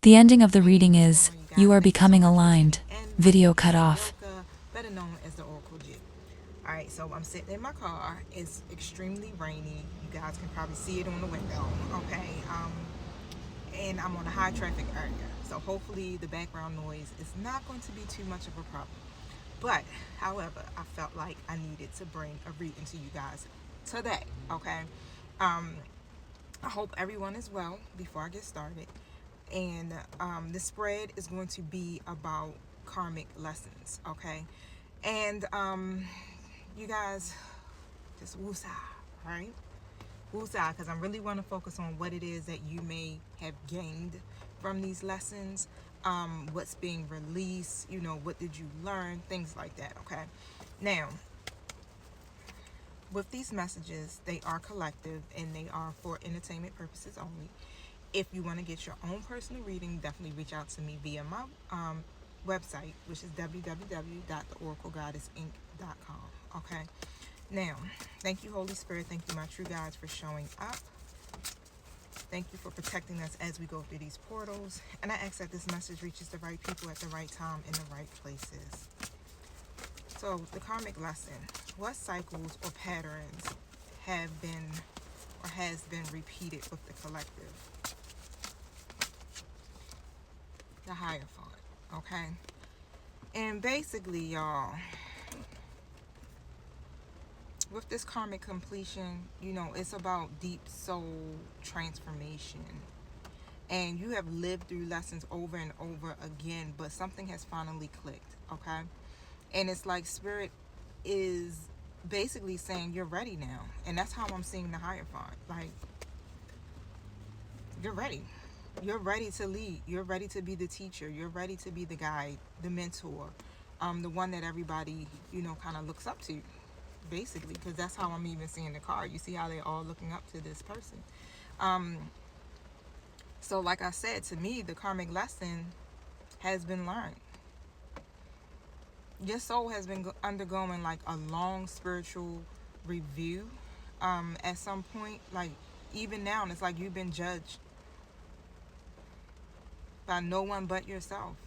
The ending of the reading What's is, going on, you you guys? are Thank you so becoming much for aligned. tuning in. My Video name is cut off. Erica, better known as the Oracle Jit. Alright, so I'm sitting in my car. It's extremely rainy. You guys can probably see it on the window. Okay. And I'm on a high traffic area. So hopefully the background noise is not going to be too much of a problem. But, however, I felt like I needed to bring a reading to you guys today. Okay. Um, I hope everyone is well before I get started. And the spread is going to be about karmic lessons, okay? And you guys, just woosah, right? Woosah, because I really want to focus on what it is that you may have gained from these lessons, what's being released, what did you learn, things like that, okay? Now, with these messages, they are collective and they are for entertainment purposes only. If you want to get your own personal reading, definitely reach out to me via my website, which is www.theoraclegoddessinc.com. Okay. Now, thank you, Holy Spirit. Thank you, my true guides, for showing up. Thank you for protecting us as we go through these portals. And I ask that this message reaches the right people at the right time in the right places. So, the karmic lesson. What cycles or patterns have been or has been repeated with the collective? The Hierophant, okay? And basically, y'all, with this karmic completion, it's about deep soul transformation. And you have lived through lessons over and over again, but something has finally clicked, okay? And it's like Spirit is basically saying you're ready now. And that's how I'm seeing the Hierophant. Like, you're ready. You're ready to lead. You're ready to be the teacher. You're ready to be the guide, the mentor, the one that everybody, kind of looks up to, basically, because that's how I'm even seeing the card. You see how they're all looking up to this person. So, like I said, to me, the karmic lesson has been learned. Your soul has been undergoing like a long spiritual review. At some point, like even now, it's like you've been judged by no one but yourself.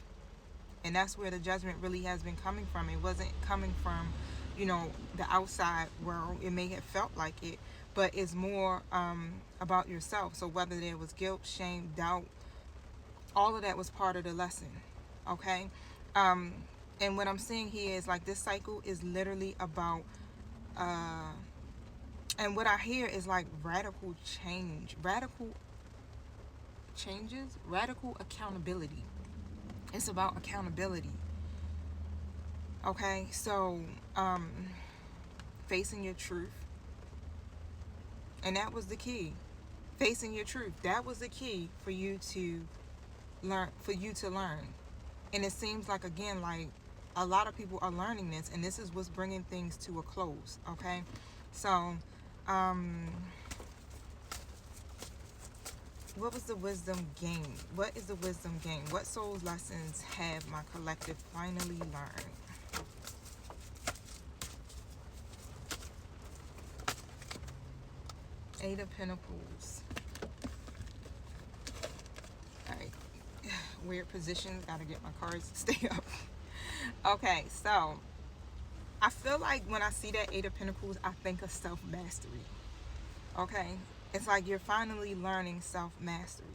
And that's where the judgment really has been coming from. It wasn't coming from, the outside world. It may have felt like it, but it's more about yourself. So whether there was guilt, shame, doubt, all of that was part of the lesson. Okay? And what I'm seeing here is like this cycle is literally about, and what I hear is like radical change, radical changes, radical accountability. It's about accountability. Okay, so facing your truth, and that was the key. Facing your truth, that was the key for you to learn. And it seems like, again, like a lot of people are learning this, and this is what's bringing things to a close. Okay, so what was the wisdom gained? What is the wisdom gained? What soul's lessons have my collective finally learned? Eight of Pentacles. Alright. Weird positions. Gotta get my cards to stay up. Okay, so I feel like when I see that Eight of Pentacles, I think of self-mastery. Okay? It's like you're finally learning self-mastery.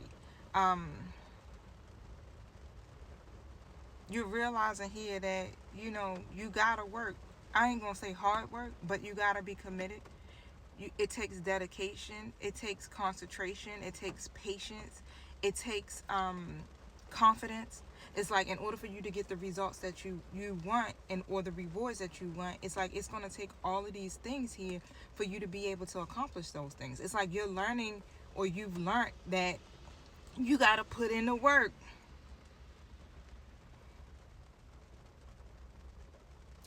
You're realizing here that, you gotta work. I ain't gonna say hard work, but you gotta be committed. It takes dedication, it takes concentration, it takes patience, it takes confidence. It's like in order for you to get the results that you want, and or the rewards that you want, it's like it's going to take all of these things here for you to be able to accomplish those things. It's like you're learning, or you've learned that you got to put in the work.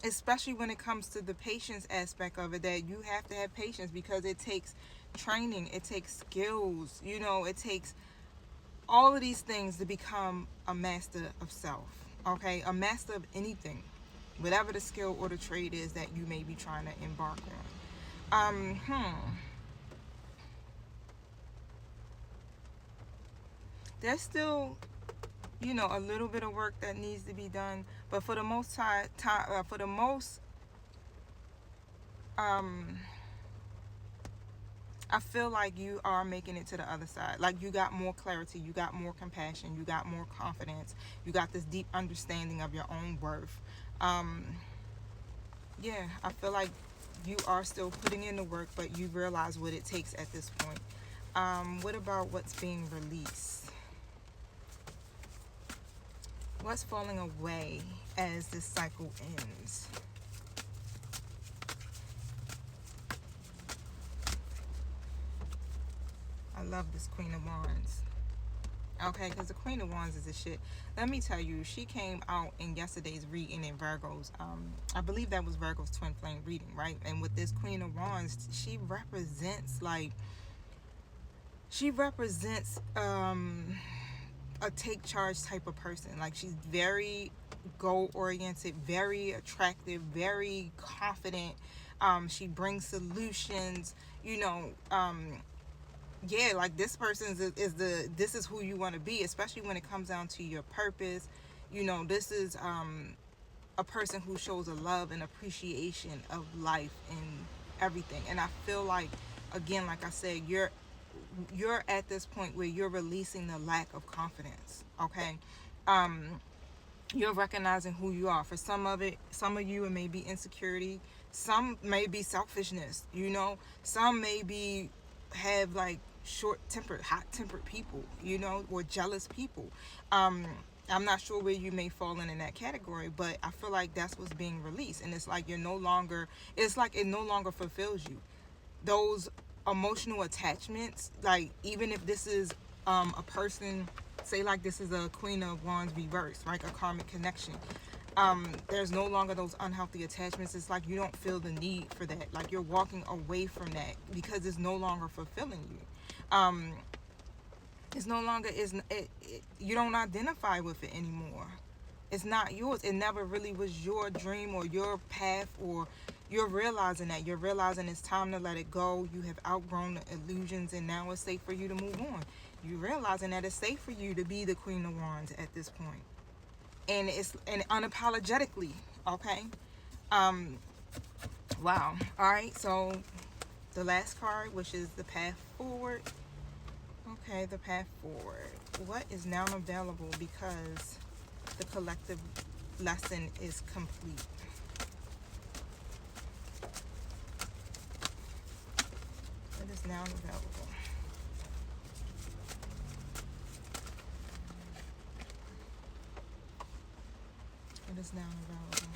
Especially when it comes to the patience aspect of it, that you have to have patience, because it takes training, it takes skills, it takes all of these things to become a master of self. Okay, a master of anything, whatever the skill or the trade is that you may be trying to embark on. There's still a little bit of work that needs to be done, but for the most for the most I feel like you are making it to the other side. Like, you got more clarity, you got more compassion, you got more confidence, you got this deep understanding of your own worth. Yeah, I feel like you are still putting in the work, but you realize what it takes at this point. What about what's being released? What's falling away as this cycle ends? I love this Queen of Wands. Okay, because the Queen of Wands is the shit. Let me tell you, she came out in yesterday's reading in Virgo's. I believe that was Virgo's twin flame reading, right? And with this Queen of Wands, she represents a take charge type of person. Like, she's very goal oriented, very attractive, very confident. She brings solutions. Yeah, like, this person this is who you want to be, especially when it comes down to your purpose. This is a person who shows a love and appreciation of life and everything. And I feel like, again, like I said, you're at this point where you're releasing the lack of confidence. Okay. You're recognizing who you are. For some of you, it may be insecurity. Some may be selfishness. Some may have like short-tempered, hot-tempered people, or jealous people. I'm not sure where you may fall in that category, but I feel like that's what's being released. And it's like it no longer fulfills you. Those emotional attachments, like, even if this is a person, say like this is a Queen of Wands reverse, right? A karmic connection. There's no longer those unhealthy attachments. It's like you don't feel the need for that. Like, you're walking away from that because it's no longer fulfilling you. It's no longer you don't identify with it anymore. It's not yours. It never really was your dream or your path, or you're realizing it's time to let it go. You have outgrown the illusions, and now it's safe for you to move on. You're realizing that it's safe for you to be the Queen of Wands at this point. And unapologetically, okay? Wow. All right, so the last card, which is the path forward. Okay, the path forward. What is now available because the collective lesson is complete? What is now available? It is now available.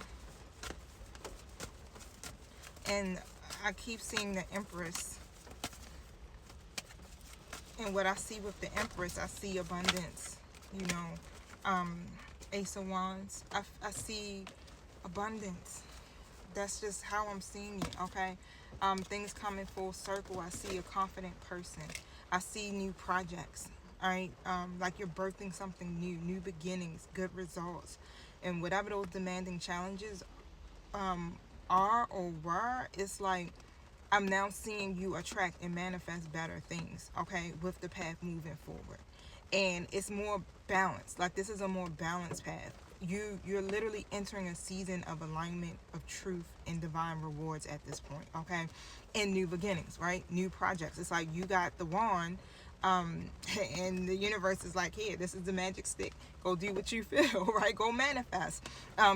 And I keep seeing the Empress. And what I see with the Empress, I see abundance. Ace of Wands. I see abundance. That's just how I'm seeing it, okay? Things coming full circle. I see a confident person. I see new projects, all right? Like, you're birthing something new beginnings, good results. And whatever those demanding challenges are or were, it's like I'm now seeing you attract and manifest better things, okay, with the path moving forward. And it's more balanced. Like, this is a more balanced path. You're literally entering a season of alignment, of truth, and divine rewards at this point, okay? And new beginnings, right? New projects. It's like you got the wand, and the universe is like, here, this is the magic stick. Go do what you feel, right? Go manifest.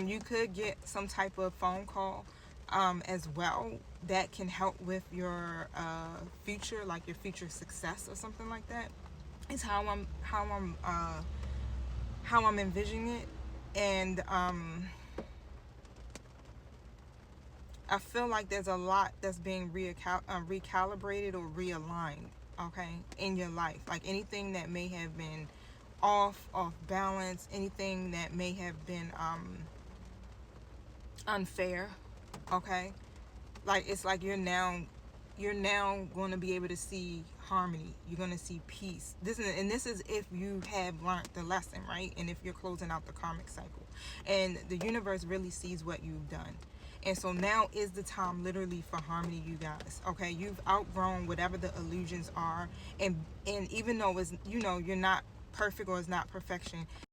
You could get some type of phone call as well that can help with your future, like your future success or something like that. It's how I'm envisioning it. And I feel like there's a lot that's being recalibrated or realigned, okay, in your life. Like, anything that may have been off balance, anything that may have been unfair, okay? Like, it's like you're now going to be able to see harmony. You're going to see peace. This is if you have learned the lesson, right? And if you're closing out the karmic cycle. And the universe really sees what you've done. And so now is the time literally for harmony, you guys. Okay, you've outgrown whatever the illusions are. And even though it's, you're not perfect or it's not perfection,